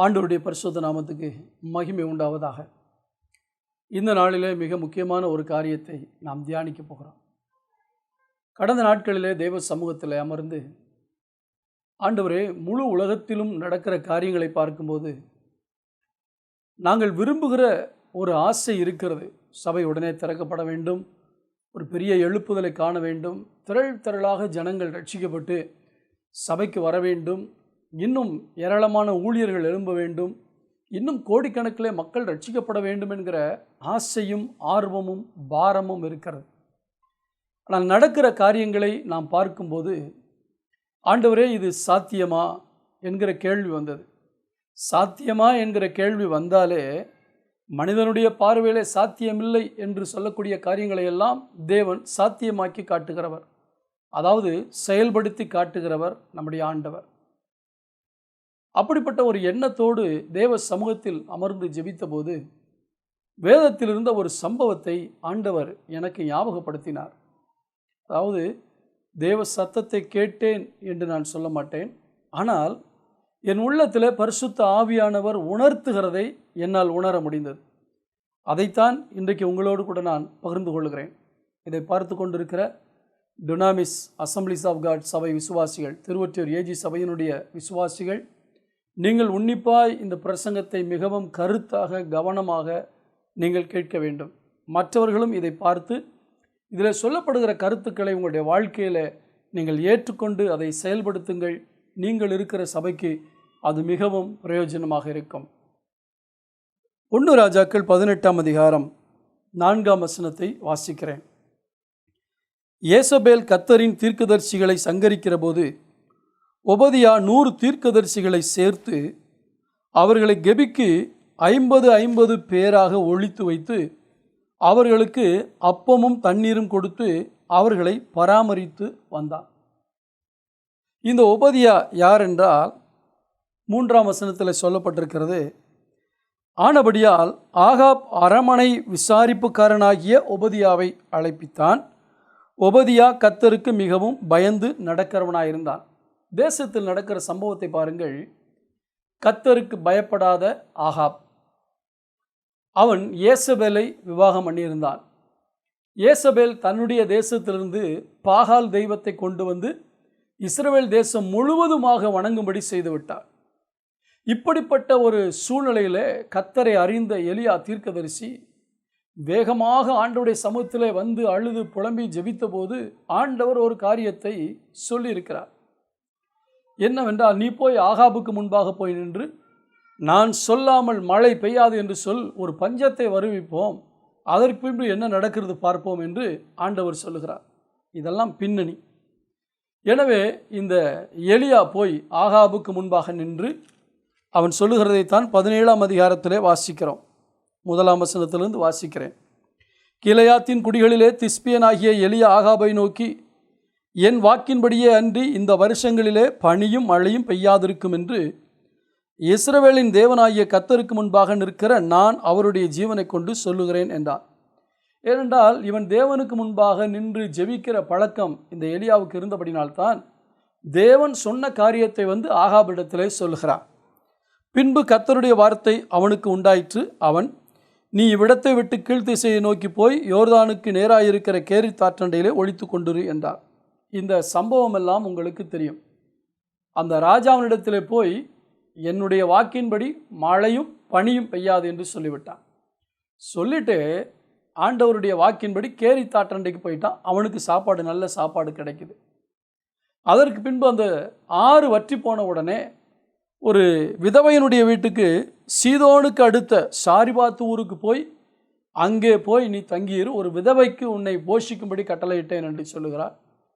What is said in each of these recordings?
ஆண்டவருடைய பரிசுத்த நாமத்துக்கு மகிமை உண்டாவதாக. இந்த நாளிலே மிக முக்கியமான ஒரு காரியத்தை நாம் தியானிக்க போகிறோம். கடந்த நாட்களிலே தேவ சமூகத்தில் அமர்ந்து ஆண்டவரே, முழு உலகத்திலும் நடக்கிற காரியங்களை பார்க்கும்போது நாங்கள் விரும்புகிற ஒரு ஆசை இருக்கிறது. சபை உடனே திறக்கப்பட வேண்டும், ஒரு பெரிய எழுப்புதலை காண வேண்டும், திரளாக ஜனங்கள் ரட்சிக்கப்பட்டு சபைக்கு வர வேண்டும், இன்னும் ஏராளமான ஊழியர்கள் எழும்ப வேண்டும், இன்னும் கோடிக்கணக்கிலே மக்கள் ரட்சிக்கப்பட வேண்டும் என்கிற ஆசையும் ஆர்வமும் பாரமும் இருக்கிறது. ஆனால் நடக்கிற காரியங்களை நாம் பார்க்கும்போது ஆண்டவரே, இது சாத்தியமா என்கிற கேள்வி வந்தது. சாத்தியமா என்கிற கேள்வி வந்தாலே மனிதனுடைய பார்வையிலே சாத்தியமில்லை என்று சொல்லக்கூடிய காரியங்களை எல்லாம் தேவன் சாத்தியமாக்கி காட்டுகிறவர், அதாவது செயல்படுத்தி காட்டுகிறவர் நம்முடைய ஆண்டவர். அப்படிப்பட்ட ஒரு எண்ணத்தோடு தேவ சமூகத்தில் அமர்ந்து ஜெபித்த போது வேதத்தில் இருந்த ஒரு சம்பவத்தை ஆண்டவர் எனக்கு ஞாபகப்படுத்தினார். அதாவது தேவ சத்தத்தை கேட்டேன் என்று நான் சொல்ல மாட்டேன், ஆனால் என் உள்ளத்தில் பரிசுத்த ஆவியானவர் உணர்த்துகிறதை என்னால் உணர முடிந்தது. அதைத்தான் இன்றைக்கு உங்களோடு கூட நான் பகிர்ந்து கொள்கிறேன். இதை பார்த்து கொண்டிருக்கிற டுனாமிஸ் அசம்பிளிஸ் ஆஃப் காட் சபை விசுவாசிகள், திருவொற்றியூர் ஏஜி சபையினுடைய விசுவாசிகள், நீங்கள் உன்னிப்பாய் இந்த பிரசங்கத்தை மிகவும் கருத்தாக கவனமாக நீங்கள் கேட்க வேண்டும். மற்றவர்களும் இதை பார்த்து இதில் சொல்லப்படுகிற கருத்துக்களை உங்களுடைய வாழ்க்கையில் நீங்கள் ஏற்றுக்கொண்டு அதை செயல்படுத்துங்கள். நீங்கள் இருக்கிற சபைக்கு அது மிகவும் பிரயோஜனமாக இருக்கும். 1 ராஜாக்கள் 18ஆம் அதிகாரம் 4ஆம் வசனத்தை வாசிக்கிறேன். யேசபேல் கர்த்தரின் தீர்க்கதரிசிகளை சங்கரிக்கிற போது ஒபதியா 100 தீர்க்கதரிசிகளை சேர்த்து அவர்களை கெபிக்கு 50 பேராக ஒழித்து வைத்து அவர்களுக்கு அப்பமும் தண்ணீரும் கொடுத்து அவர்களை பராமரித்து வந்தார். இந்த ஒபதியா யார் என்றால் 3ஆம் வசனத்தில் சொல்லப்பட்டிருக்கிறது, ஆனபடியால் ஆகாப் அரமனை விசாரிப்புக்காரனாகிய ஒபதியாவை அழைப்பித்தான். ஒபதியா கர்த்தருக்கு மிகவும் பயந்து நடக்கிறவனாயிருந்தான். தேசத்தில் நடக்கிற சம்பவத்தை பாருங்கள். கர்த்தருக்கு பயப்படாத ஆகாப், அவன் யேசபேலை விவாகம் பண்ணியிருந்தான். யேசபேல் தன்னுடைய தேசத்திலிருந்து பாகால் தெய்வத்தை கொண்டு வந்து இஸ்ரவேல் தேசம் முழுவதுமாக வணங்கும்படி செய்துவிட்டார். இப்படிப்பட்ட ஒரு சூழ்நிலையில் கர்த்தரை அறிந்த எலியா தீர்க்கதரிசி வேகமாக ஆண்டவருடைய சமூகத்திலே வந்து அழுது புலம்பி ஜெபித்த போது ஆண்டவர் ஒரு காரியத்தை சொல்லியிருக்கிறார். என்னவென்றால், நீ போய் ஆகாபுக்கு முன்பாக போய் நின்று நான் சொல்லாமல் மழை பெய்யாது என்று சொல், ஒரு பஞ்சத்தை வருவிப்போம், அதற்கு பின்பு என்ன நடக்கிறது பார்ப்போம் என்று ஆண்டவர் சொல்லுகிறார். இதெல்லாம் பின்னணி. எனவே இந்த எலியா போய் ஆகாபுக்கு முன்பாக நின்று அவன் சொல்லுகிறதைத்தான் 17ஆம் அதிகாரத்திலே வாசிக்கிறோம். 1ஆம் வசனத்திலிருந்து வாசிக்கிறேன். கிளையாத்தின் குடிகளிலே திஸ்பியனாகிய எலியா ஆகாபை நோக்கி, என் வாக்கின்படியே அன்றி இந்த வருஷங்களிலே பனியும் மழையும் பெய்யாதிருக்கும் என்று இஸ்ரவேலின் தேவனாகிய கர்த்தருக்கு முன்பாக நிற்கிற நான் அவருடைய ஜீவனை கொண்டு சொல்லுகிறேன் என்றார். ஏனென்றால் இவன் தேவனுக்கு முன்பாக நின்று ஜெபிக்கிற பழக்கம் இந்த எலியாவுக்கு இருந்தபடினால்தான் தேவன் சொன்ன காரியத்தை வந்து ஆகாபிடத்திலே சொல்லுகிறார். பின்பு கர்த்தருடைய வார்த்தை அவனுக்கு உண்டாயிற்று. அவன், நீ இவ்விடத்தை விட்டு கீழ்த்திசையை நோக்கி போய் யோர்தானுக்கு நேராயிருக்கிற கேரித் ஆற்றண்டையிலே ஒழித்து கொண்டிரு என்றார். இந்த சம்பவம் எல்லாம் உங்களுக்கு தெரியும். அந்த ராஜாவினிடத்திலே போய் என்னுடைய வாக்கின்படி மழையும் பனியும் பெய்யாது என்று சொல்லிவிட்டான். சொல்லிட்டு ஆண்டவருடைய வாக்கின்படி கேரித் ஆற்றண்டைக்கு போயிட்டான். அவனுக்கு சாப்பாடு, நல்ல சாப்பாடு கிடைக்குது. அதற்கு பின்பு அந்த ஆறு வற்றி போன உடனே ஒரு விதவையினுடைய வீட்டுக்கு சீதோனுக்கு அடுத்த சாரிபாத்து ஊருக்கு போய் அங்கே போய் நீ தங்கியிரு, ஒரு விதவைக்கு உன்னை போஷிக்கும்படி கட்டளையிட்டேன் என்று சொல்லுகிறார்.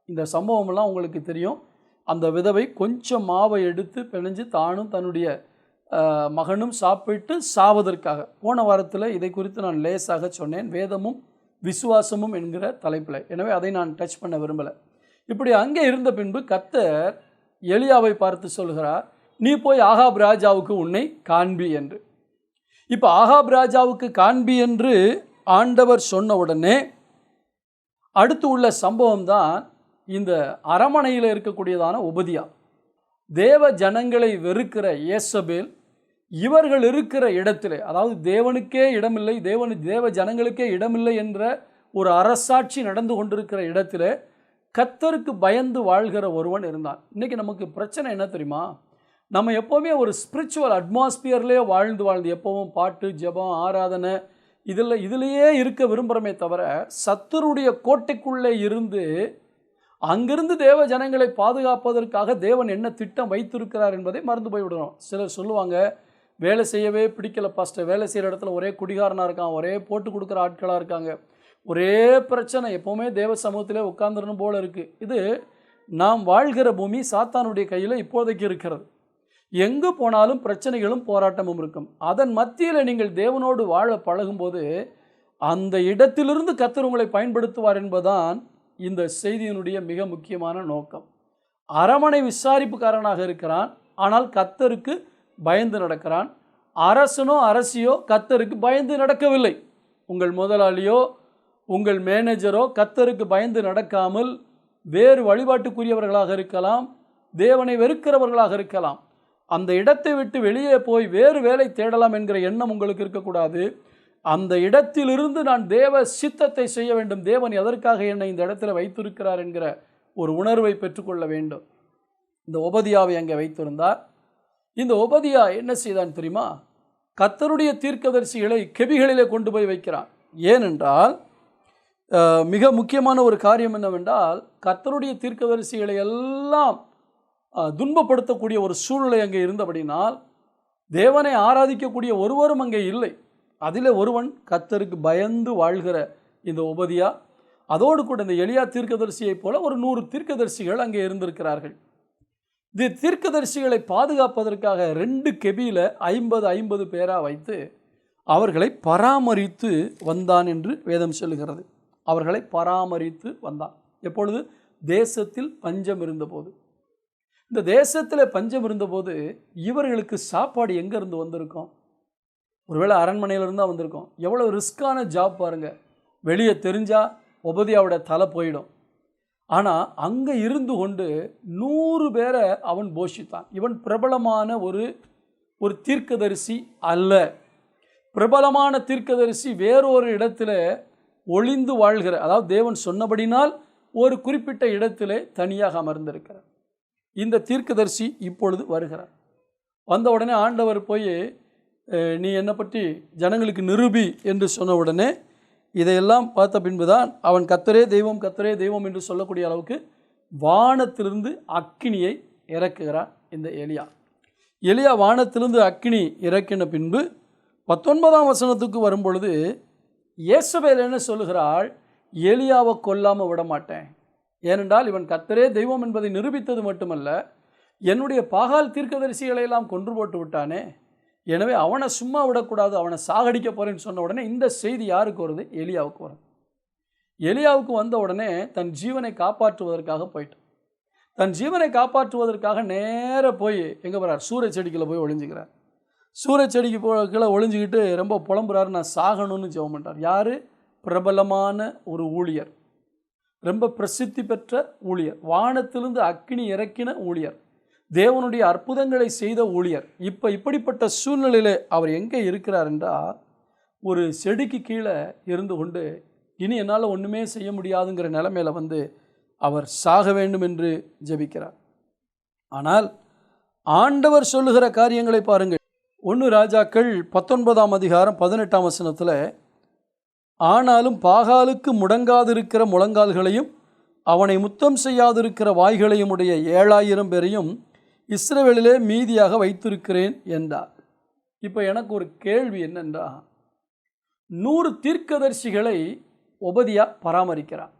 இந்த சம்பவமெல்லாம் உங்களுக்கு தெரியும். அந்த விதவை கொஞ்சம் மாவை எடுத்து பிணைஞ்சு தானும் தன்னுடைய மகனும் சாப்பிட்டு சாவதற்காக, போன வாரத்தில் இதை குறித்து நான் லேசாக சொன்னேன், வேதமும் விசுவாசமும் என்கிற தலைப்பில். எனவே அதை நான் டச் பண்ண விரும்பலை. இப்படி அங்கே இருந்த பின்பு கர்த்தர் எலியாவை பார்த்து சொல்கிறார், நீ போய் ஆகாப் ராஜாவுக்கு உன்னை காண்பி என்று. இப்போ ஆகாப் ராஜாவுக்கு காண்பி என்று ஆண்டவர் சொன்ன உடனே அடுத்து உள்ள சம்பவம் தான் இந்த அரமனையில் இருக்கக்கூடியதான ஒபதியா. தேவ ஜனங்களை வெறுக்கிற ஏசபேல் இவர்கள் இருக்கிற இடத்திலே, அதாவது தேவனுக்கே இடமில்லை, தேவ ஜனங்களுக்கே இடமில்லை என்ற ஒரு அரசாட்சி நடந்து கொண்டிருக்கிற இடத்திலே கர்த்தருக்கு பயந்து வாழ்கிற ஒருவன் இருந்தான். இன்றைக்கி நமக்கு பிரச்சனை என்ன தெரியுமா? நம்ம எப்போவுமே ஒரு ஸ்பிரிச்சுவல் அட்மாஸ்பியர்லேயே வாழ்ந்து எப்போவும் பாட்டு, ஜெபம், ஆராதனை இதிலேயே இருக்க விரும்புகிறோமே தவிர சத்துருடைய கோட்டைக்குள்ளே இருந்து அங்கிருந்து தேவ ஜனங்களை பாதுகாப்பதற்காக தேவன் என்ன திட்டம் வைத்திருக்கிறார் என்பதை மறந்து போய்விடுறோம். சிலர் சொல்லுவாங்க, வேலை செய்யவே பிடிக்கல பாஸ்டர், வேலை செய்கிற இடத்துல ஒரே குடிகாரனாக இருக்கான், ஒரே போட்டு கொடுக்குற ஆட்களாக இருக்காங்க, ஒரே பிரச்சனை, எப்போவுமே தேவ சமூகத்திலே உட்கார்ந்துடணும் போல இருக்குது. இது நாம் வாழ்கிற பூமி சாத்தானுடைய கையில் இப்போதைக்கு இருக்கிறது. எங்கு போனாலும் பிரச்சனைகளும் போராட்டமும் இருக்கும். அதன் மத்தியில் நீங்கள் தேவனோடு வாழ பழகும்போது அந்த இடத்திலிருந்து கர்த்தர் உங்களை பயன்படுத்துவார் என்பதுதான் இந்த செய்தியினுடைய மிக முக்கியமான நோக்கம். அரமனை விசாரிப்புக்காரனாக இருக்கிறான், ஆனால் கர்த்தருக்கு பயந்து நடக்கிறான். அரசனோ அரசியோ கர்த்தருக்கு பயந்து நடக்கவில்லை. உங்கள் முதலாளியோ உங்கள் மேனேஜரோ கர்த்தருக்கு பயந்து நடக்காமல் வேறு வழிபாட்டுக்குரியவர்களாக இருக்கலாம், தேவனை வெறுக்கிறவர்களாக இருக்கலாம். அந்த இடத்தை விட்டு வெளியே போய் வேறு வேலை தேடலாம் என்கிற எண்ணம் உங்களுக்கு இருக்கக்கூடாது. அந்த இடத்திலிருந்து நான் தேவ சித்தத்தை செய்ய வேண்டும், தேவன் எதற்காக என்னை இந்த இடத்துல வைத்திருக்கிறார் என்கிற ஒரு உணர்வை பெற்றுக்கொள்ள வேண்டும். இந்த ஒபதியாவை அங்கே வைத்திருந்தார். இந்த ஒபதியா என்ன செய்தான் தெரியுமா? கர்த்தருடைய தீர்க்கதரிசிகளை கெபிகளிலே கொண்டு போய் வைக்கிறான். ஏனென்றால் மிக முக்கியமான ஒரு காரியம் என்னவென்றால், கர்த்தருடைய தீர்க்கதரிசிகளை எல்லாம் துன்பப்படுத்தக்கூடிய ஒரு சூழ்நிலை அங்கே இருந்தபடினால் தேவனை ஆராதிக்கக்கூடிய ஒருவரும் அங்கே இல்லை. அதில் ஒருவன் கர்த்தருக்கு பயந்து வாழ்கிற இந்த ஒபதியா. அதோடு கூட இந்த எலியா தீர்க்கதரிசியைப் போல ஒரு 100 தீர்க்கதரிசிகள் அங்கே இருந்திருக்கிறார்கள். இந்த தீர்க்கதரிசிகளை பாதுகாப்பதற்காக 2 கெபியில் 50 பேராக வைத்து அவர்களை பராமரித்து வந்தான் என்று வேதம் சொல்லுகிறது. அவர்களை பராமரித்து வந்தான். எப்பொழுது? தேசத்தில் பஞ்சம் இருந்தபோது. இந்த தேசத்தில் பஞ்சம் இருந்தபோது இவர்களுக்கு சாப்பாடு எங்கேருந்து வந்திருக்கும்? ஒருவேளை அரண்மனையிலிருந்து தான் வந்திருக்கும். எவ்வளோ ரிஸ்கான ஜாப் பாருங்கள். வெளியே தெரிஞ்சால் ஒபதியாவோட தலை போயிடும். ஆனால் அங்கே இருந்து கொண்டு 100 பேரை அவன் போஷித்தான். இவன் பிரபலமான ஒரு தீர்க்கதரிசி அல்ல. பிரபலமான தீர்க்கதரிசி வேறொரு இடத்துல ஒளிந்து வாழ்கிற, அதாவது தேவன் சொன்னபடினால் ஒரு குறிப்பிட்ட இடத்திலே தனியாக அமர்ந்திருக்கிறார். இந்த தீர்க்கதரிசி இப்பொழுது வருகிறார். வந்த உடனே ஆண்டவர் போய், நீ என்னை பற்றி ஜனங்களுக்கு நிரூபி என்று சொன்ன உடனே இதையெல்லாம் பார்த்த பின்புதான் அவன் கர்த்தரே தெய்வம், கர்த்தரே தெய்வம் என்று சொல்லக்கூடிய அளவுக்கு வானத்திலிருந்து அக்கினியை இறக்குகிறான் இந்த எலியா. வானத்திலிருந்து அக்கினி இறக்கின பின்பு 19ஆம் வசனத்துக்கு வரும்பொழுது இயேசபேல் என்ன சொல்லுகிறாள்? எலியாவை கொல்லாமல் விட மாட்டேன். ஏனென்றால் இவன் கர்த்தரே தெய்வம் என்பதை நிரூபித்தது மட்டுமல்ல, என்னுடைய பாகால் தீர்க்கதரிசிகளை எல்லாம் கொன்று போட்டு விட்டானே, எனவே அவனை சும்மா விடக்கூடாது, அவனை சாகடிக்க போகிறேன்னு சொன்ன உடனே இந்த செய்தி யாருக்கு வருது? எலியாவுக்கு வரும். எலியாவுக்கு வந்த உடனே தன் ஜீவனை காப்பாற்றுவதற்காக போயிட்டு, தன் ஜீவனை காப்பாற்றுவதற்காக நேர போய் எங்கே போகிறார்? சூரிய செடிக்குள்ளே போய் ஒளிஞ்சுக்கிறார். சூரிய செடிக்கு கீழே ஒளிஞ்சிக்கிட்டு ரொம்ப புலம்புறாரு, நான் சாகணும்னு ஜெபம் பண்ணுறார். யார்? பிரபலமான ஒரு ஊழியர், ரொம்ப பிரசித்தி பெற்ற ஊழியர், வானத்திலிருந்து அக்கினி இறக்கின ஊழியர், தேவனுடைய அற்புதங்களை செய்த ஊழியர். இப்படிப்பட்ட சூழ்நிலையில் அவர் எங்கே இருக்கிறார் என்றால், ஒரு செடிக்கு கீழே இருந்து கொண்டு இனி என்னால் ஒன்றுமே செய்ய முடியாதுங்கிற நிலைமையில் வந்து அவர் சாக வேண்டும் என்று ஜெபிக்கிறார். ஆனால் ஆண்டவர் சொல்லுகிற காரியங்களை பாருங்கள். 1 ராஜாக்கள் 19ஆம் அதிகாரம் 18ஆம் வசனத்தில், ஆனாலும் பாகாலுக்கு முடங்காதிருக்கிற முழங்கால்களையும் அவனை முத்தம் செய்யாதிருக்கிற வாய்களையும் உடைய 7000 பேரையும் இஸ்ரவேலிலே மீதியாக வைத்திருக்கிறேன் என்றார். இப்போ எனக்கு ஒரு கேள்வி என்னென்றா, 100 தீர்க்கதரிசிகளை ஒபதியா பராமரிக்கிறார்.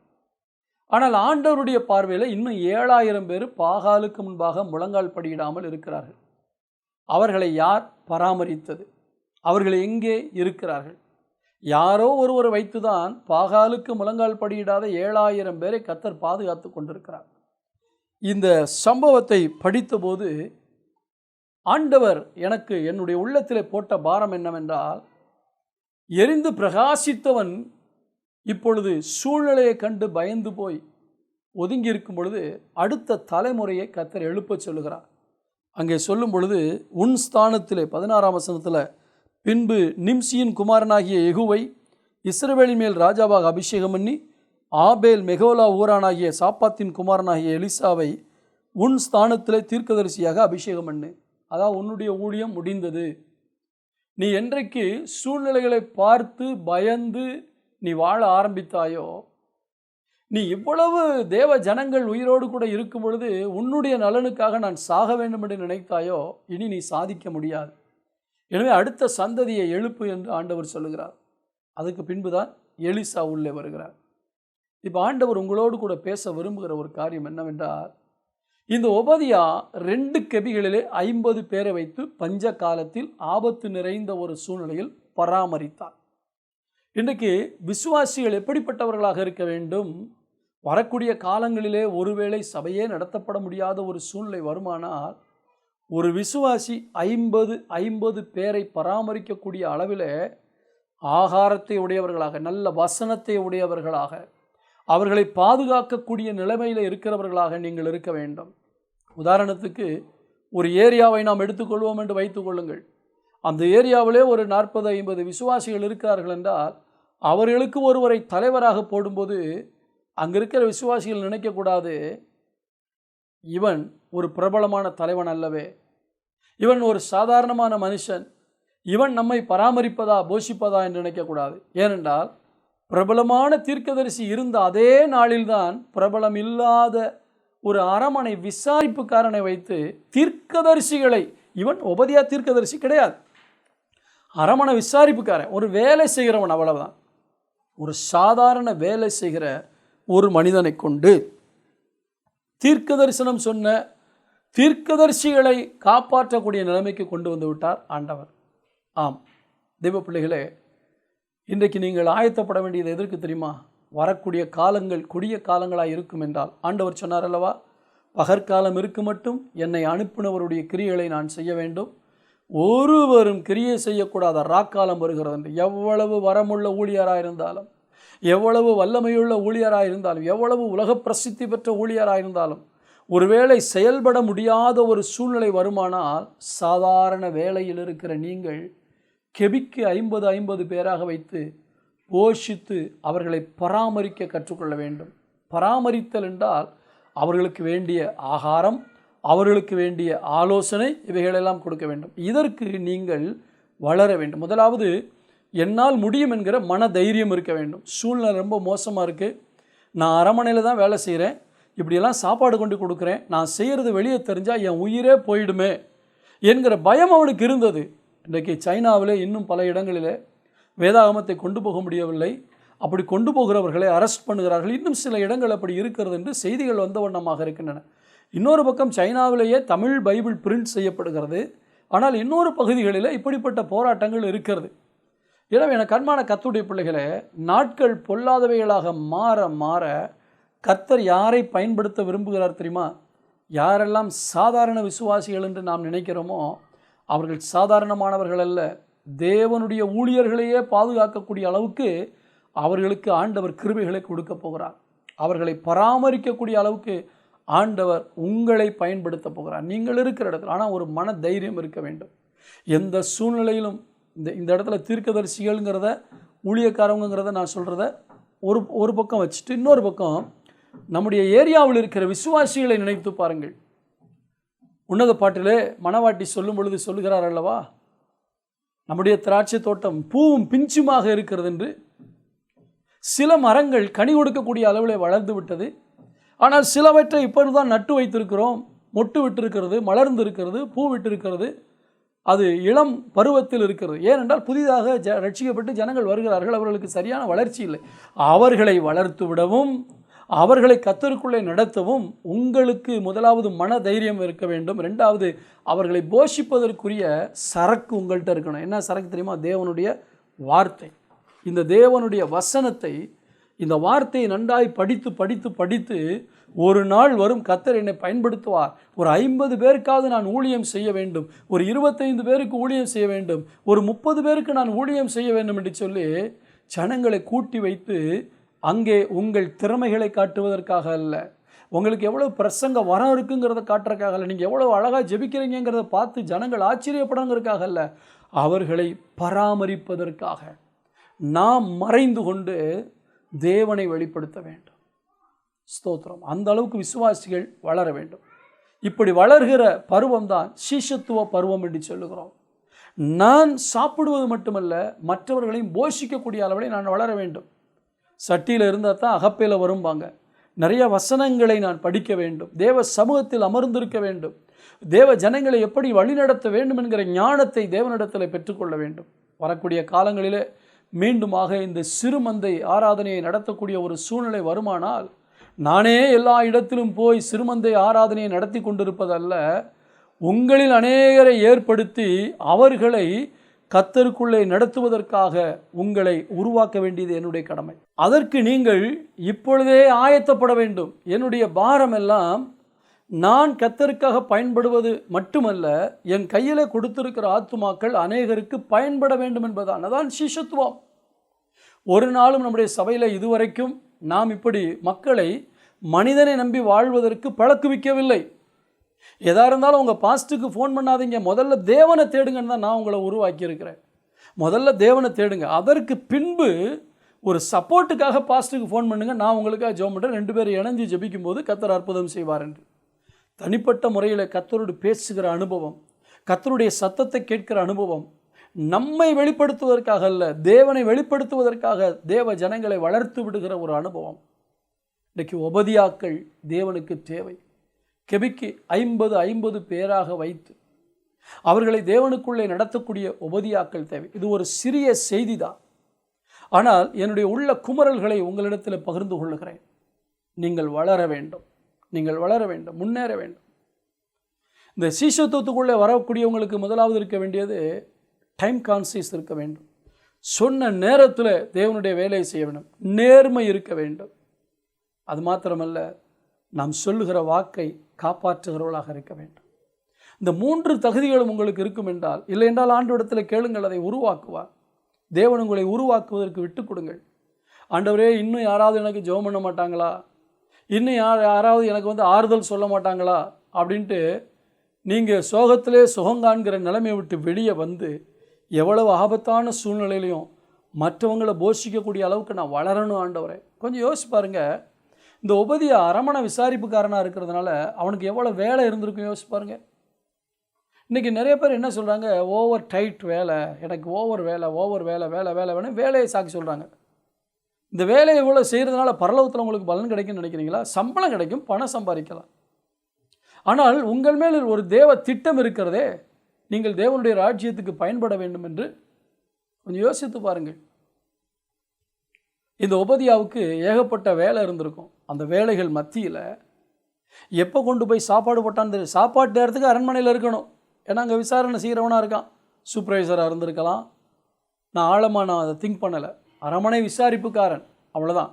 ஆனால் ஆண்டவருடைய பார்வையில் இன்னும் 7000 பேர் பாகாலுக்கு முன்பாக முழங்கால் படியிடாமல் இருக்கிறார்கள். அவர்களை யார் பராமரித்தது? அவர்கள் எங்கே இருக்கிறார்கள்? யாரோ ஒருவரை வைத்துதான் பாகாலுக்கு முழங்கால் படியிடாத 7000 பேரை கர்த்தர் பாதுகாத்து கொண்டிருக்கிறார். இந்த சம்பவத்தை படித்தபோது ஆண்டவர் எனக்கு என்னுடைய உள்ளத்திலே போட்ட பாரம் என்னவென்றால், எரிந்து பிரகாசித்தவன் இப்பொழுது சூழ்நிலையை கண்டு பயந்து போய் ஒதுங்கி இருக்கும் பொழுது அடுத்த தலைமுறையை கர்த்தர் எழுப்பச் சொல்லுகிறார். அங்கே சொல்லும் பொழுது, உன் ஸ்தானத்திலே 16ஆம் வசனத்தில், பின்பு நிம்சியின் குமாரனாகிய யெகூவை இஸ்ரவேலின் மேல் ராஜாவாக அபிஷேகம் பண்ணி ஆபேல் மெகோலா ஊரானாகிய சாப்பாத்தின் குமாரனாகிய எலிசாவை உன் ஸ்தானத்திலே தீர்க்கதரிசியாக அபிஷேகம் பண்ணு. அதாவது உன்னுடைய ஊழியம் முடிந்தது. நீ என்றைக்கு சூழ்நிலைகளை பார்த்து பயந்து நீ வாழ ஆரம்பித்தாயோ, நீ இவ்வளவு தேவ ஜனங்கள் உயிரோடு கூட இருக்கும் பொழுது உன்னுடைய நலனுக்காக நான் சாக வேண்டும் என்று நினைத்தாயோ, இனி நீ சாதிக்க முடியாது. எனவே அடுத்த சந்ததியை எழுப்பு என்று ஆண்டவர் சொல்லுகிறார். அதுக்கு பின்புதான் எலிசா உள்ளே வருகிறார். இப்போ ஆண்டவர் உங்களோடு கூட பேச விரும்புகிற ஒரு காரியம் என்னவென்றால், இந்த ஒபதியா 2 கெபிகளிலே 50 பேரை வைத்து பஞ்ச காலத்தில் ஆபத்து நிறைந்த ஒரு சூழ்நிலையில் பராமரித்தார். இன்றைக்கு விசுவாசிகள் எப்படிப்பட்டவர்களாக இருக்க வேண்டும்? வரக்கூடிய காலங்களிலே ஒருவேளை சபையே நடத்தப்பட முடியாத ஒரு சூழ்நிலை வருமானால், ஒரு விசுவாசி 50 பேரை பராமரிக்கக்கூடிய அளவில் ஆகாரத்தை உடையவர்களாக, நல்ல வசனத்தை உடையவர்களாக, அவர்களை பாதுகாக்கக்கூடிய நிலைமையில் இருக்கிறவர்களாக நீங்கள் இருக்க வேண்டும். உதாரணத்துக்கு ஒரு ஏரியாவை நாம் எடுத்துக்கொள்வோம் என்று வைத்துக் கொள்ளுங்கள். அந்த ஏரியாவிலே ஒரு 40-50 விசுவாசிகள் இருக்கிறார்கள் என்றால், அவர்களுக்கு ஒருவரை தலைவராக போடும்போது அங்கே இருக்கிற விசுவாசிகள் நினைக்கக்கூடாது, இவன் ஒரு பிரபலமான தலைவன் அல்லவே, இவன் ஒரு சாதாரணமான மனுஷன், இவன் நம்மை பராமரிப்பதா போஷிப்பதா என்று நினைக்கக்கூடாது. ஏனென்றால் பிரபலமான தீர்க்கதரிசி இருந்த அதே நாளில்தான் பிரபலம் இல்லாத ஒரு அரமனை விசாரிப்புக்காரனை வைத்து தீர்க்கதரிசிகளை, இவன் ஒபதியா தீர்க்கதரிசி கிடையாது, அரமனை விசாரிப்புக்காரன், ஒரு வேலை செய்கிறவன், அவ்வளவுதான். ஒரு சாதாரண வேலை செய்கிற ஒரு மனிதனை கொண்டு தீர்க்க தரிசனம் சொன்ன தீர்க்கதரிசிகளை காப்பாற்றக்கூடிய நிலைமைக்கு கொண்டு வந்து விட்டார் ஆண்டவர். ஆம் தெய்வ பிள்ளைகளே, இன்றைக்கு நீங்கள் ஆயத்தப்பட வேண்டியது எதற்கு தெரியுமா? வரக்கூடிய காலங்கள் கொடிய காலங்களாக இருக்கும் என்றால், ஆண்டவர் சொன்னார் அல்லவா, பகற்காலம் இருக்கு மட்டும் என்னை அனுப்பினவருடைய கிரியைகளை நான் செய்ய வேண்டும், ஒருவரும் கிரியை செய்யக்கூடாத ராக்காலம் வருகிறது என்று. எவ்வளவு வரமுள்ள ஊழியராக இருந்தாலும், எவ்வளவு வல்லமையுள்ள ஊழியராக இருந்தாலும், எவ்வளவு உலக பிரசித்தி பெற்ற ஊழியராக இருந்தாலும், ஒருவேளை செயல்பட முடியாத ஒரு சூழ்நிலை வருமானால், சாதாரண வேலையில் இருக்கிற நீங்கள் கெபிக்கு 50 பேராக வைத்து போஷித்து அவர்களை பராமரிக்க கற்றுக்கொள்ள வேண்டும். பராமரித்தல் என்றால் அவர்களுக்கு வேண்டிய ஆகாரம், அவர்களுக்கு வேண்டிய ஆலோசனை, இவைகளெல்லாம் கொடுக்க வேண்டும். இதற்கு நீங்கள் வளர வேண்டும். முதலாவது, என்னால் முடியும் என்கிற மன தைரியம் இருக்க வேண்டும். சூழ்நிலை ரொம்ப மோசமாக இருக்குது, நான் அரமனையில் தான் வேலை செய்கிறேன், இப்படியெல்லாம் சாப்பாடு கொண்டு கொடுக்குறேன், நான் செய்கிறது வெளியே தெரிஞ்சால் என் உயிரே போயிடுமே என்கிற பயம் அவனுக்கு இருந்தது. இன்றைக்கு சைனாவிலே இன்னும் பல இடங்களில் வேதாகமத்தை கொண்டு போக முடியவில்லை. அப்படி கொண்டு போகிறவர்களை அரெஸ்ட் பண்ணுகிறார்கள். இன்னும் சில இடங்கள் அப்படி இருக்கிறது என்று செய்திகள் வந்த வண்ணமாக இருக்கின்றன. இன்னொரு பக்கம் சைனாவிலேயே தமிழ் பைபிள் பிரிண்ட் செய்யப்படுகிறது. ஆனால் இன்னொரு பகுதிகளில் இப்படிப்பட்ட போராட்டங்கள் இருக்கிறது. எனவே என கண்மான கர்த்தருடைய பிள்ளைகளே, நாட்கள் பொல்லாதவைகளாக மாற மாற கர்த்தர் யாரை பயன்படுத்த விரும்புகிறார் தெரியுமா? யாரெல்லாம் சாதாரண விசுவாசிகள் என்று நாம் நினைக்கிறோமோ அவர்கள் சாதாரணமானவர்கள் அல்ல. தேவனுடைய ஊழியர்களையே பாதுகாக்கக்கூடிய அளவுக்கு அவர்களுக்கு ஆண்டவர் கிருபைகளை கொடுக்க போகிறார். அவர்களை பராமரிக்கக்கூடிய அளவுக்கு ஆண்டவர் உங்களை பயன்படுத்த போகிறார். நீங்கள் இருக்கிற இடத்துல ஆனால் ஒரு மன தைரியம் இருக்க வேண்டும். எந்த சூழ்நிலையிலும் இந்த இடத்துல தீர்க்கதரிசிகள்ங்கிறத, ஊழியக்காரங்கிறத நான் சொல்கிறத ஒரு பக்கம் வச்சுட்டு, இன்னொரு பக்கம் நம்முடைய ஏரியாவில் இருக்கிற விசுவாசிகளை நினைத்து பாருங்கள். உன்னத பாட்டிலே மணவாட்டி சொல்லும் பொழுது சொல்லுகிறார் அல்லவா, நம்முடைய திராட்சை தோட்டம் பூவும் பிஞ்சுமாக இருக்கிறது என்று. சில மரங்கள் கனி கொடுக்கக்கூடிய அளவில் வளர்ந்து விட்டது, ஆனால் சிலவற்றை இப்பொழுதுதான் நட்டு வைத்திருக்கிறோம், மொட்டு விட்டிருக்கிறது, மலர்ந்து இருக்கிறது, பூ விட்டிருக்கிறது, அது இளம் பருவத்தில் இருக்கிறது. ஏனென்றால் புதிதாக ரட்சிக்கப்பட்டு ஜனங்கள் வருகிறார்கள், அவர்களுக்கு சரியான வளர்ச்சி இல்லை. அவர்களை வளர்த்து விடவும் அவர்களை கர்த்தருக்குள்ளே நடத்தவும் உங்களுக்கு முதலாவது மன தைரியம் இருக்க வேண்டும். ரெண்டாவது, அவர்களை போஷிப்பதற்குரிய சரக்கு உங்கள்கிட்ட இருக்கணும். என்ன சரக்கு தெரியுமா? தேவனுடைய வார்த்தை. இந்த தேவனுடைய வசனத்தை, இந்த வார்த்தையை நன்றாய் படித்து படித்து படித்து ஒரு நாள் வரும், கர்த்தர் என்னை பயன்படுத்துவார், ஒரு 50 பேருக்காவது நான் ஊழியம் செய்ய வேண்டும், ஒரு 25 பேருக்கு ஊழியம் செய்ய வேண்டும், ஒரு 30 பேருக்கு நான் ஊழியம் செய்ய வேண்டும் என்று சொல்லி ஜனங்களை கூட்டி வைத்து அங்கே உங்கள் திறமைகளை காட்டுவதற்காக அல்ல, உங்களுக்கு எவ்வளோ பிரசங்க வரம் இருக்குங்கிறத காட்டுறதுக்காக அல்ல, நீங்கள் எவ்வளோ அழகாக ஜெபிக்கிறீங்கிறத பார்த்து ஜனங்கள் ஆச்சரியப்படுறதுக்காக அல்ல, அவர்களை பராமரிப்பதற்காக நாம் மறைந்து கொண்டு தேவனை வெளிப்படுத்த வேண்டும். ஸ்தோத்திரம். அந்த அளவுக்கு விசுவாசிகள் வளர வேண்டும். இப்படி வளர்கிற பருவம் தான் சீஷத்துவ பருவம் என்று சொல்லுகிறோம். நான் சாப்பிடுவது மட்டுமல்ல, மற்றவர்களையும் போஷிக்கக்கூடிய அளவில் நான் வளர வேண்டும். சட்டியில் இருந்தால் தான் அகப்பையில் வரும்பாங்க. நிறைய வசனங்களை நான் படிக்க வேண்டும், தேவ சமூகத்தில் அமர்ந்திருக்க வேண்டும், தேவ ஜனங்களை எப்படி வழிநடத்த வேண்டும் என்கிற ஞானத்தை தேவனிடத்தில் பெற்றுக்கொள்ள வேண்டும். வரக்கூடிய காலங்களிலே மீண்டுமாக இந்த சிறுமந்தை ஆராதனையை நடத்தக்கூடிய ஒரு சூழ்நிலை வருமானால், நானே எல்லா இடத்திலும் போய் சிறுமந்தை ஆராதனையை நடத்தி கொண்டிருப்பதல்ல, உங்களில் அநேகரை ஏற்படுத்தி அவர்களை கர்த்தருக்குள்ளே நடத்துவதற்காக உங்களை உருவாக்க வேண்டியது என்னுடைய கடமை. அதற்கு நீங்கள் இப்பொழுதே ஆயத்தப்பட வேண்டும். என்னுடைய பாரம் எல்லாம் நான் கர்த்தருக்காக பயன்படுவது மட்டுமல்ல, என் கையில் கொடுத்திருக்கிற ஆத்துமாக்கள் அநேகருக்கு பயன்பட வேண்டும் என்பதான். அதான் சிஷ்யத்துவம். ஒரு நாளும் நம்முடைய சபையில் இதுவரைக்கும் நாம் இப்படி மக்களை மனிதனை நம்பி வாழ்வதற்கு பழக்குவிக்கவில்லை. எதாக இருந்தாலும் உங்கள் பாஸ்ட்டுக்கு ஃபோன் பண்ணாதீங்க, முதல்ல தேவனை தேடுங்கன்னு தான் நான் உங்களை உருவாக்கியிருக்கிறேன். முதல்ல தேவனை தேடுங்க, அதற்கு பின்பு ஒரு சப்போர்ட்டுக்காக பாஸ்ட்டுக்கு ஃபோன் பண்ணுங்கள், நான் உங்களுக்காக ஜெபம் பண்ணுறேன், 2 பேரும் இணைஞ்சு ஜெபிக்கும் போது கர்த்தர் அற்புதம் செய்வார் என்று. தனிப்பட்ட முறையில் கர்த்தரோடு பேசுகிற அனுபவம், கர்த்தருடைய சத்தத்தை கேட்கிற அனுபவம் நம்மை வெளிப்படுத்துவதற்காக அல்ல, தேவனை வெளிப்படுத்துவதற்காக தேவ ஜனங்களை வளர்த்து விடுகிற ஒரு அனுபவம். இன்றைக்கு உபதியாக்கள் தேவனுக்கு தேவை. கெபிக்கு 50 பேராக வைத்து அவர்களை தேவனுக்குள்ளே நடத்தக்கூடிய உபதியாக்கள் தேவை. இது ஒரு சிறிய செய்தி தான், ஆனால் என்னுடைய உள்ள குமரல்களை உங்களிடத்தில் பகிர்ந்து கொள்ளுகிறேன். நீங்கள் வளர வேண்டும், நீங்கள் வளர வேண்டும், முன்னேற வேண்டும். இந்த சீஷத்துவத்துக்குள்ளே வரக்கூடியவங்களுக்கு முதலாவது இருக்க வேண்டியது டைம் கான்சியஸ் இருக்க வேண்டும். சொன்ன நேரத்தில் தேவனுடைய வேலையை செய்ய வேண்டும், நேர்மை இருக்க வேண்டும். அது மாத்திரமல்ல, நாம் சொல்லுகிற வாக்கை காப்பாற்றுகிறவர்களாக இருக்க வேண்டும். இந்த 3 தகுதிகளும் உங்களுக்கு இருக்கும் என்றால், இல்லை என்றால் ஆண்டவரிடத்தில் கேளுங்கள், அதை உருவாக்குவார். தேவன் உங்களை உருவாக்குவதற்கு விட்டு கொடுங்கள். ஆண்டவரே, இன்னும் யாராவது எனக்கு ஜெபம் பண்ண மாட்டாங்களா, இன்னும் யாராவது எனக்கு ஆறுதல் சொல்ல மாட்டாங்களா அப்படின்ட்டு நீங்கள் சோகத்திலே சுகங்காண்கிற நிலைமையை விட்டு வெளியே வந்து எவ்வளவு ஆபத்தான சூழ்நிலையிலையும் மற்றவங்களை போஷிக்கக்கூடிய அளவுக்கு நான் வளரணும் ஆண்டவரே. கொஞ்சம் யோசிச்சு பாருங்கள். இந்த உபதியா அரமணை விசாரிப்புக்காரனாக இருக்கிறதுனால அவனுக்கு எவ்வளோ வேலை இருந்திருக்கும் யோசிச்சு பாருங்கள். இன்றைக்கி நிறைய பேர் என்ன சொல்கிறாங்க, ஓவர் டைட் வேலை, எனக்கு ஓவர் வேலை வேணும், வேலையை சாக்கி சொல்கிறாங்க. இந்த வேலையை இவ்வளோ செய்கிறதுனால பரலோகத்தில் உங்களுக்கு பலன் கிடைக்கும்னு நினைக்கிறீங்களா? சம்பளம் கிடைக்கும், பணம் சம்பாதிக்கலாம். ஆனால் உங்கள் மேல் ஒரு தேவ திட்டம் இருக்கிறதே, நீங்கள் தேவனுடைய ராஜ்யத்துக்கு பயன்பட வேண்டும் என்று கொஞ்சம் யோசித்து பாருங்கள். இந்த உபதியாவுக்கு ஏகப்பட்ட வேலை இருந்திருக்கும். அந்த வேலைகள் மத்தியில் எப்போ கொண்டு போய் சாப்பாடு போட்டான்னு தெரியும். சாப்பாட்டு நேரத்துக்கு அரண்மனையில் இருக்கணும், ஏன்னா அங்கே விசாரணை செய்கிறவனாக இருக்கான், சூப்பர்வைசராக இருந்திருக்கலாம். நான் அதை திங்க் பண்ணலை. அரண்மனை விசாரிப்புக்காரன், அவ்வளோதான்.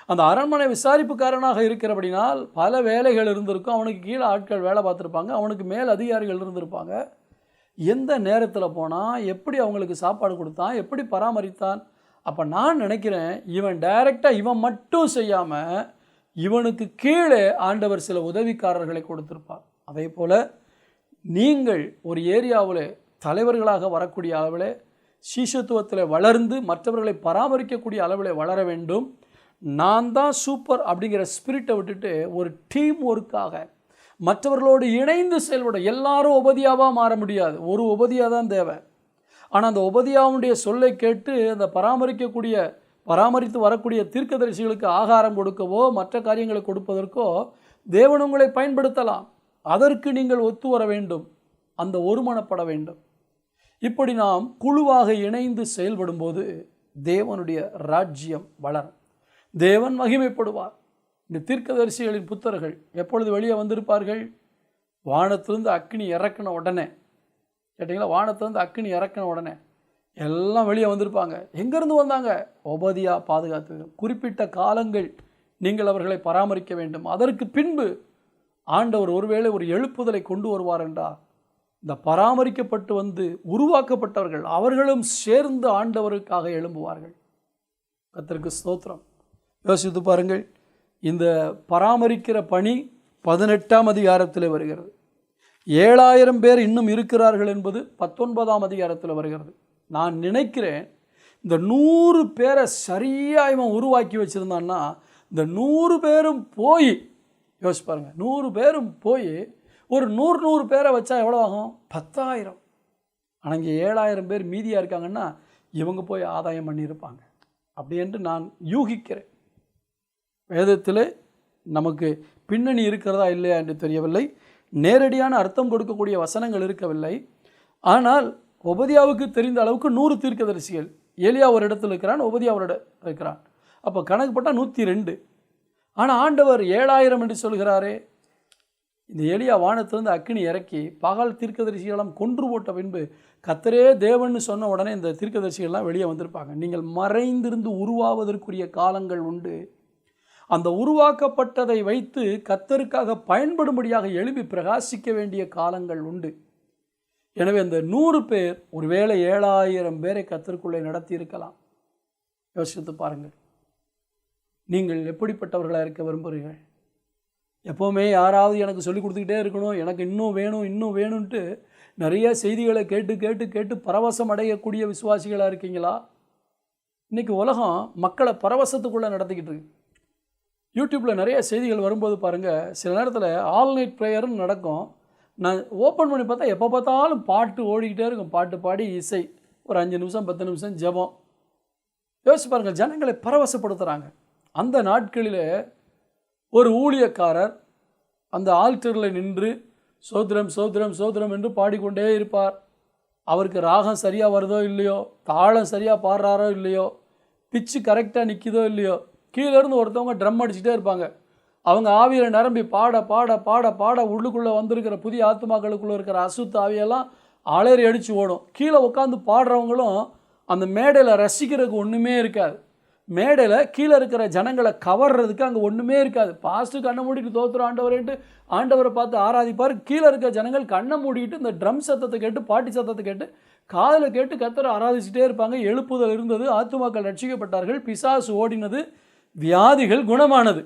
அந்த அரண்மனை விசாரிப்புக்காரனாக இருக்கிறபடினால் பல வேலைகள் இருந்திருக்கும். அவனுக்கு கீழே ஆட்கள் வேலை பார்த்துருப்பாங்க, அவனுக்கு மேல் அதிகாரிகள் இருந்திருப்பாங்க. எந்த நேரத்தில் போனால், எப்படி அவங்களுக்கு சாப்பாடு கொடுத்தான், எப்படி பராமரித்தான். அப்போ நான் நினைக்கிறேன், இவன் டைரெக்டாக இவன் மட்டும் செய்யாமல் இவனுக்கு கீழே ஆண்டவர் சில உதவிக்காரர்களை கொடுத்திருப்பார். அதே போல் நீங்கள் ஒரு ஏரியாவில் தலைவர்களாக வரக்கூடிய அளவில் சீஷத்துவத்தில் வளர்ந்து மற்றவர்களை பராமரிக்கக்கூடிய அளவில் வளர வேண்டும். நான் தான் சூப்பர் அப்படிங்கிற ஸ்பிரிட்டை விட்டுட்டு ஒரு டீம் ஒர்க்காக மற்றவர்களோடு இணைந்து செயல்பட. எல்லாரும் உபதியாவாக மாற முடியாது, ஒரு உபதியா தான் தேவை. ஆனால் அந்த உபதியாவுடைய சொல்லை கேட்டு அந்த பராமரித்து வரக்கூடிய தீர்க்கதரிசிகளுக்கு ஆகாரம் கொடுக்கவோ மற்ற காரியங்களை கொடுப்பதற்கோ தேவன் உங்களை பயன்படுத்தலாம். அதற்கு நீங்கள் ஒத்து வர வேண்டும், அந்த ஒருமனப்பட வேண்டும். இப்படி நாம் குழுவாக இணைந்து செயல்படும்போது தேவனுடைய ராஜ்யம் வளரும், தேவன் மகிமைப்படுவார். இந்த தீர்க்கதரிசிகளின் புத்தர்கள் எப்பொழுது வெளியே வந்திருப்பார்கள்? வானத்திலிருந்து அக்கினி இறக்கின உடனே. கேட்டிங்களா? வானத்திலிருந்து அக்கினி இறக்கின உடனே எல்லாம் வெளியே வந்திருப்பாங்க. எங்கேருந்து வந்தாங்க? உபதியா பாதுகாத்து. குறிப்பிட்ட காலங்கள் நீங்கள் அவர்களை பராமரிக்க வேண்டும். அதற்கு பின்பு ஆண்டவர் ஒருவேளை ஒரு எழுப்புதலை கொண்டு வருவார் என்றால் இந்த பராமரிக்கப்பட்டு வந்து உருவாக்கப்பட்டவர்கள் அவர்களும் சேர்ந்து ஆண்டவருக்காக எழும்புவார்கள். கர்த்தருக்கு ஸ்தோத்திரம். யோசித்து பாருங்கள், இந்த பராமரிக்கிற பணி 18ஆம் அதிகாரத்தில் வருகிறது. 7000 பேர் இன்னும் இருக்கிறார்கள் என்பது 19ஆம் அதிகாரத்தில் வருகிறது. நான் நினைக்கிறேன் இந்த 100 பேரை சரியாக இவன் உருவாக்கி வச்சுருந்தான்னா இந்த 100 பேரும் போய் யோசிச்சு பாருங்கள், 100 பேரும் போய் ஒரு 100 பேரை வச்சா எவ்வளோ ஆகும்? 10,000. ஆனால் இங்கே 7000 பேர் மீதியாக இருக்காங்கன்னா இவங்க போய் ஆதாயம் பண்ணியிருப்பாங்க அப்படி என்று நான் யூகிக்கிறேன். வேதத்தில் நமக்கு பின்னணி இருக்கிறதா இல்லையா என்று தெரியவில்லை. நேரடியான அர்த்தம் கொடுக்கக்கூடிய வசனங்கள் இருக்கவில்லை. ஆனால் ஒபதியாவுக்கு தெரிந்த அளவுக்கு 100 தீர்க்கதரிசிகள், ஏலியா ஒரு இடத்துல இருக்கிறான், ஒபதியா ஒரு இடத்துல இருக்கிறான். அப்போ கணக்கு போட்டால் 102. ஆனால் ஆண்டவர் 7000 என்று சொல்கிறாரே. இந்த ஏலியா வானத்திலிருந்து அக்கினி இறக்கி பகல் தீர்க்கதரிசிகளெல்லாம் கொன்று போட்ட பின்பு கர்த்தரே தேவன்னு சொன்ன உடனே இந்த தீர்க்கதரிசிகள்லாம் வெளியே வந்திருப்பாங்க. நீங்கள் மறைந்திருந்து உருவாவதற்குரிய காலங்கள் உண்டு. அந்த உருவாக்கப்பட்டதை வைத்து கர்த்தருக்காக பயன்படும்படியாக எழுப்பி பிரகாசிக்க வேண்டிய காலங்கள் உண்டு. எனவே அந்த 100 பேர் ஒருவேளை 7000 பேரை கர்த்தருக்குள்ளே நடத்தி இருக்கலாம். யோசித்து பாருங்கள், நீங்கள் எப்படிப்பட்டவர்களாக இருக்க விரும்புகிறீர்கள்? எப்போவுமே யாராவது எனக்கு சொல்லி கொடுத்துக்கிட்டே இருக்கணும், எனக்கு இன்னும் வேணும் இன்னும் வேணும்ன்ட்டு நிறைய செய்திகளை கேட்டு கேட்டு கேட்டு பரவசம் அடையக்கூடிய விசுவாசிகளாக இருக்கீங்களா? இன்றைக்கி உலகம் மக்களை பரவசத்துக்குள்ளே நடத்திக்கிட்டு இருக்கு. யூடியூப்பில் நிறைய செய்திகள் வரும்போது பாருங்கள், சில நேரத்தில் ஆல் நைட் ப்ரேயர்னு நடக்கும். நான் ஓப்பன் பண்ணி பார்த்தா எப்போ பார்த்தாலும் பாட்டு ஓடிக்கிட்டே இருக்கும். பாட்டு பாடி இசை, ஒரு 5 நிமிஷம் 10 நிமிஷம் ஜெபம். யோசிச்சு பாருங்கள், ஜனங்களை பரவசப்படுத்துகிறாங்க. அந்த நாட்களில் ஒரு ஊழியக்காரர் அந்த ஆல்டரில் நின்று சோத்திரம் சோத்திரம் சோத்திரம் என்று பாடிக்கொண்டே இருப்பார். அவருக்கு ராகம் சரியாக வருதோ இல்லையோ, தாளம் சரியாக பாடுறாரோ இல்லையோ, பிச்சு கரெக்டாக நிற்கிதோ இல்லையோ, கீழேருந்து ஒருத்தவங்க ட்ரம் அடிச்சுட்டே இருப்பாங்க. அவங்க ஆவியில் நிரம்பி பாட பாட பாட பாட உள்ளுக்குள்ளே வந்திருக்கிற புதிய ஆத்மாக்களுக்குள்ளே இருக்கிற அசுத்த ஆவியெல்லாம் அலறி அடித்து ஓடும். கீழே உட்காந்து பாடுறவங்களும் அந்த மேடையில் ரசிக்கிறதுக்கு ஒன்றுமே இருக்காது. மேடையில் கீழே இருக்கிற ஜனங்களை கவர்றதுக்கு அங்கே ஒன்றுமே இருக்காது. பாஸ்ட்டு கண்ணை மூடிட்டு தோத்துற ஆண்டவரேன்ட்டு ஆண்டவரை பார்த்து ஆராதிப்பார். கீழே இருக்கிற ஜனங்கள் கண்ணை மூடிட்டு இந்த ட்ரம் சத்தத்தை கேட்டு பாட்டி சத்தத்தை கேட்டு காதில் கேட்டு கர்த்தரை ஆராதிச்சுட்டே இருப்பாங்க. எழுப்புதல் இருந்தது, ஆத்துமாக்கள் ரட்சிக்கப்பட்டார்கள், பிசாசு ஓடினது, வியாதிகள் குணமானது.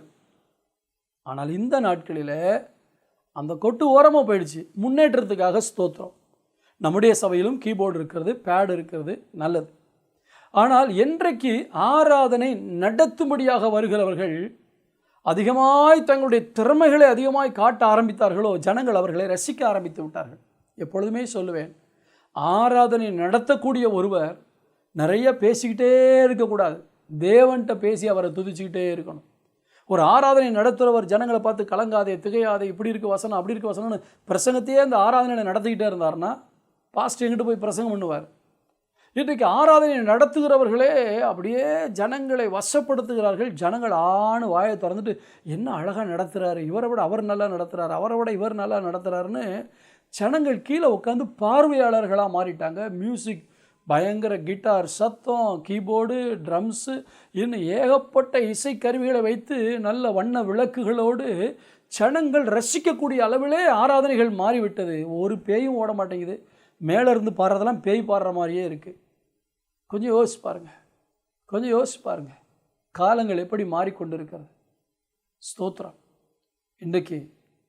ஆனால் இந்த நாட்களில் அந்த கொட்டு ஓரமாக போயிடுச்சு. முன்னேற்றத்துக்காக ஸ்தோத்திரம். நம்முடைய சபையிலும் கீபோர்டு இருக்கிறது, பேட் இருக்கிறது, நல்லது. ஆனால் என்றைக்கு ஆராதனை நடத்தும்படியாக வருகிறவர்கள் அதிகமாய் தங்களுடைய திறமைகளை அதிகமாய் காட்ட ஆரம்பித்தார்களோ ஜனங்கள் அவர்களை ரசிக்க ஆரம்பித்து விட்டார்கள். எப்பொழுதுமே சொல்லுவேன், ஆராதனை நடத்தக்கூடிய ஒருவர் நிறைய பேசிக்கிட்டே இருக்கக்கூடாது. தேவன்கிட்ட பேசி அவரை துதிச்சுக்கிட்டே இருக்கணும். ஒரு ஆராதனை நடத்துகிறவர் ஜனங்களை பார்த்து கலங்காதே திகையாதே, இப்படி இருக்க வசனம் அப்படி இருக்க வசனம்னு பிரசங்கத்தையே அந்த ஆராதனை நடத்திக்கிட்டே இருந்தார்னா பாஸ்டர் எங்கிட்ட போய் பிரசங்கம் பண்ணுவார். இன்றைக்கு ஆராதனை நடத்துகிறவர்களே அப்படியே ஜனங்களை வசப்படுத்துகிறார்கள். ஜனங்கள் ஆணு வாயை திறந்துட்டு என்ன அழகாக நடத்துகிறாரு, இவரை விட அவர் நல்லா நடத்துகிறாரு, அவரை விட இவர் நல்லா நடத்துகிறாருன்னு ஜனங்கள் கீழே உட்காந்து பார்வையாளர்களாக மாறிட்டாங்க. மியூசிக் பயங்கர கிட்டார் சத்தம், கீபோர்டு, ட்ரம்ஸு, இன்னும் ஏகப்பட்ட இசைக்கருவிகளை வைத்து நல்ல வண்ண விளக்குகளோடு ஜனங்கள் ரசிக்கக்கூடிய அளவிலே ஆராதனைகள் மாறிவிட்டது. ஒரு பேயும் ஓட மாட்டேங்குது. மேலே இருந்து பாடுறதெல்லாம் பேய் பாடுற மாதிரியே இருக்குது. கொஞ்சம் யோசிச்சு பாருங்கள், கொஞ்சம் யோசிச்சு பாருங்கள், காலங்கள் எப்படி மாறிக்கொண்டு இருக்கிறது. ஸ்தோத்திரம். இன்றைக்கு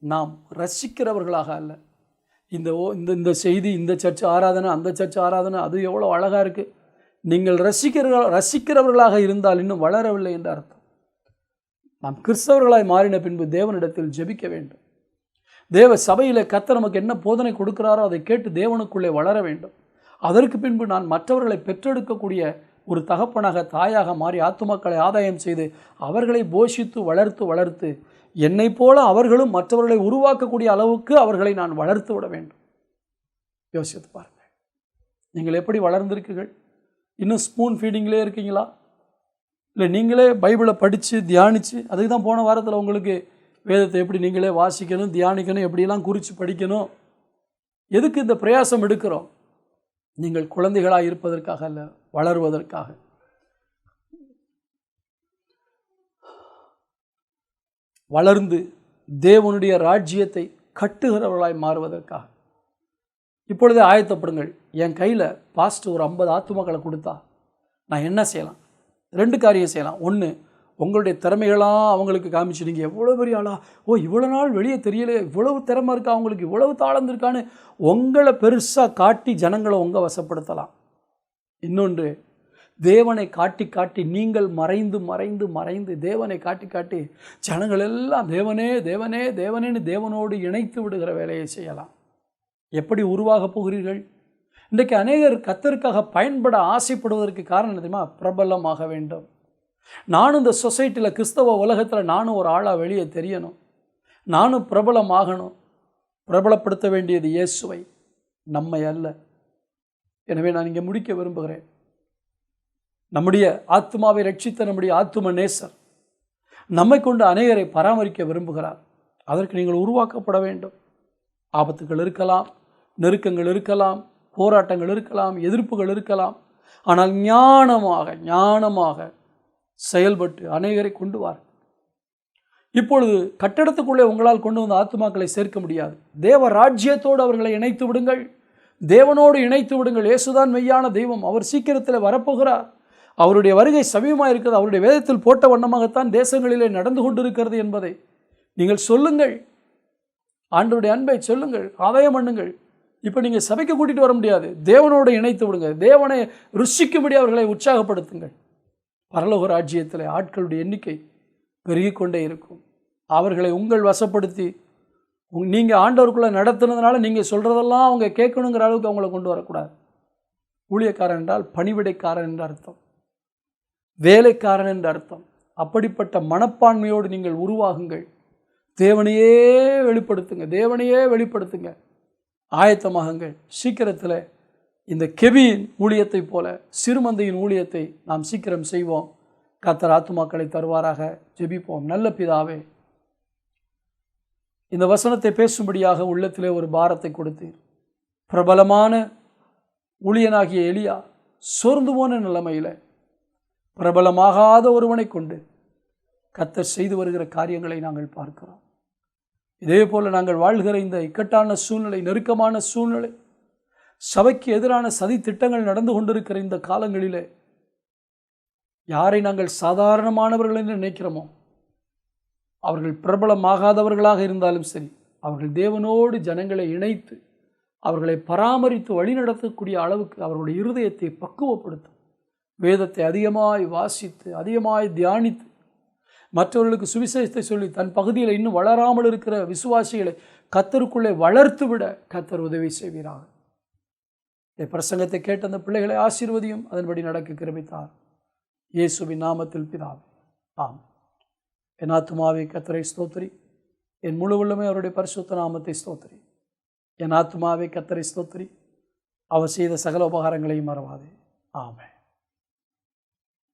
நாம் ரசிக்கிறவர்களாக அல்ல. இந்த இந்த செய்தி, இந்த சர்ச் ஆராதனை, அந்த சர்ச் ஆராதனை, அது எவ்வளோ அழகாக இருக்குது. நீங்கள் ரசிக்கிறவர்களாக இருந்தால் இன்னும் வளரவில்லை என்ற அர்த்தம். நாம் கிறிஸ்தவர்களாய் மாறின பின்பு தேவனிடத்தில் ஜெபிக்க வேண்டும். தேவ சபையில் கர்த்தர் நமக்கு என்ன போதனை கொடுக்கிறாரோ அதை கேட்டு தேவனுக்குள்ளே வளர வேண்டும். அதற்கு பின்பு நான் மற்றவர்களை பெற்றெடுக்கக்கூடிய ஒரு தகப்பனாக தாயாக மாறி ஆத்துமாக்களை ஆதாயம் செய்து அவர்களை போஷித்து வளர்த்து என்னை போல அவர்களும் மற்றவர்களை உருவாக்கக்கூடிய அளவுக்கு அவர்களை நான் வளர்த்து விட வேண்டும். யோசித்து பாருங்கள், நீங்கள் எப்படி வளர்ந்திருக்கீர்கள்? இன்னும் ஸ்பூன் ஃபீடிங்லே இருக்கீங்களா? இல்லை நீங்களே பைபிளை படித்து தியானித்து, அதுக்கு தான் போன வாரத்தில் உங்களுக்கு வேதத்தை எப்படி நீங்களே வாசிக்கணும், தியானிக்கணும், எப்படியெல்லாம் குறித்து படிக்கணும். எதுக்கு இந்த பிரயாசம் எடுக்கிறோம்? நீங்கள் குழந்தைகளாக இருப்பதற்காக அல்ல, வளருவதற்காக. வளர்ந்து தேவனுடைய ராஜ்யத்தை கட்டுகிறவர்களாய் மாறுவதற்காக இப்பொழுதே ஆயத்தப்படுங்கள். என் கையில் பாஸ்ட் ஒரு 50 ஆத்துமாக்களை கொடுத்தா நான் என்ன செய்யலாம்? 2 காரியம் செய்யலாம். ஒன்று, உங்களுடைய திறமைகளாம் அவங்களுக்கு காமிச்சு, நீங்கள் எவ்வளோ பெரிய ஆளா, இவ்வளோ நாள் வெளியே தெரியல, இவ்வளவு திறமை இருக்கா, அவங்களுக்கு இவ்வளவு தாளந்து இருக்கான்னு உங்களை பெருசாக காட்டி ஜனங்களை உங்கள் வசப்படுத்தலாம். இன்னொன்று, தேவனை காட்டி காட்டி நீங்கள் மறைந்து மறைந்து மறைந்து தேவனை காட்டி காட்டி ஜனங்கள் எல்லாம் தேவனே தேவனே தேவனேன்னு தேவனோடு இணைத்து விடுகிற வேலையை செய்யலாம். எப்படி உருவாக போகிறீர்கள்? இன்றைக்கு அநேகர் கர்த்தருக்காக பயன்பட ஆசைப்படுவதற்கு காரணம் தெரியுமா? பிரபலமாக வேண்டும். நானும் இந்த சொசைட்டியில், கிறிஸ்தவ உலகத்தில் நானும் ஒரு ஆளாக வெளியே தெரியணும், நானும் பிரபலமாகணும். பிரபலப்படுத்த வேண்டியது இயேசுவை, நம்மை அல்ல. எனவே நான் இங்கே முடிக்க விரும்புகிறேன். நம்முடைய ஆத்மாவை ரட்சித்த நம்முடைய ஆத்தும நேசர் நம்மை கொண்டு அநேகரை பராமரிக்க விரும்புகிறார். அதற்கு நீங்கள் உருவாக்கப்பட வேண்டும். ஆபத்துகள் இருக்கலாம், நெருக்கங்கள் இருக்கலாம், போராட்டங்கள் இருக்கலாம், எதிர்ப்புகள் இருக்கலாம். ஆனால் ஞானமாக செயல்பட்டு அநேகரை கொண்டு வார். இப்பொழுது கட்டடத்துக்குள்ளே உங்களால் கொண்டு வந்த ஆத்துமாக்களை சேர்க்க முடியாது. தேவ ராஜ்யத்தோடு அவர்களை இணைத்து விடுங்கள், தேவனோடு இணைத்து விடுங்கள். இயேசுதான் மெய்யான தெய்வம். அவர் சீக்கிரத்தில் வரப்போகிறார். அவருடைய வருகை சமீபமாக இருக்கிறது. அவருடைய வேதத்தில் போட்ட வண்ணமாகத்தான் தேசங்களிலே நடந்து கொண்டிருக்கிறது என்பதை நீங்கள் சொல்லுங்கள். ஆண்டவருடைய அன்பை சொல்லுங்கள், ஆதாயம் பண்ணுங்கள். இப்போ நீங்கள் சபைக்கு கூட்டிகிட்டு வர முடியாது, தேவனோடு இணைத்து விடுங்க. தேவனை ருசிக்கும்படி அவர்களை உற்சாகப்படுத்துங்கள். பரலோக ராஜ்யத்தில் ஆட்களுடைய எண்ணிக்கை பெருகிக்கொண்டே இருக்கும். அவர்களை உங்கள் வசப்படுத்தி நீங்கள் ஆண்டவருக்குள்ளே நடத்துனதுனால நீங்கள் சொல்கிறதெல்லாம் அவங்க கேட்கணுங்கிற அளவுக்கு அவங்கள கொண்டு வரக்கூடாது. ஊழியக்காரன் என்றால் பணிவிடைக்காரன் என்ற அர்த்தம், வேலைக்காரன் என்ற அர்த்தம். அப்படிப்பட்ட மனப்பான்மையோடு நீங்கள் உருவாகுங்கள். தேவனையே வெளிப்படுத்துங்க. ஆயத்தமாகுங்கள். சீக்கிரத்தில் இந்த கெபியின் ஊழியத்தை போல சிறுமந்தையின் ஊழியத்தை நாம் சீக்கிரம் செய்வோம். கர்த்தர் ஆத்துமாக்களை தருவாராக. ஜெபிப்போம். நல்ல பிதாவே, இந்த வசனத்தை பேசும்படியாக உள்ளத்திலே ஒரு பாரத்தை கொடுத்தீர். பிரபலமான ஊழியனாகிய எலியா சோர்ந்து போன நிலைமையில் பிரபலமாகாத ஒருவனை கொண்டு கர்த்தர் செய்து வருகிற காரியங்களை நாங்கள் பார்க்கிறோம். இதே போல் நாங்கள் வாழ்கிற இந்த இக்கட்டான சூழ்நிலை, நெருக்கமான சூழ்நிலை, சபைக்கு எதிரான சதி திட்டங்கள் நடந்து கொண்டிருக்கிற இந்த காலங்களிலே யாரை நாங்கள் சாதாரணமானவர்கள் என்று நினைக்கிறோமோ, அவர்கள் பிரபலமாகாதவர்களாக இருந்தாலும் சரி, அவர்கள் தேவனோடு ஜனங்களை இணைத்து அவர்களை பராமரித்து வழிநடத்தக்கூடிய அளவுக்கு அவர்களுடைய இருதயத்தை பக்குவப்படுத்தும். வேதத்தை அதிகமாய் வாசித்து அதிகமாய் தியானித்து மற்றவர்களுக்கு சுவிசேஷத்தை சொல்லி தன் பகுதியில் இன்னும் வளராமல் இருக்கிற விசுவாசிகளை கர்த்தருக்குள்ளே வளர்த்து விட கர்த்தர் உதவி செய்வீராக. இந்த பிரசங்கத்தை கேட்ட அந்த பிள்ளைகளை ஆசீர்வதியும், அதன்படி நடக்க கிருபை தார். இயேசுவின் நாமத்தில் பிதாவே, ஆம். என் ஆத்துமாவே கர்த்தரை ஸ்தோத்திரி, என் முழு உள்ளமே அவருடைய பரிசுத்த நாமத்தை ஸ்தோத்திரி. என் ஆத்துமாவே கர்த்தரை ஸ்தோத்திரி, அவர் செய்த சகல உபகாரங்களையும் மறவாதே. ஆமென்.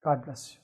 God bless you.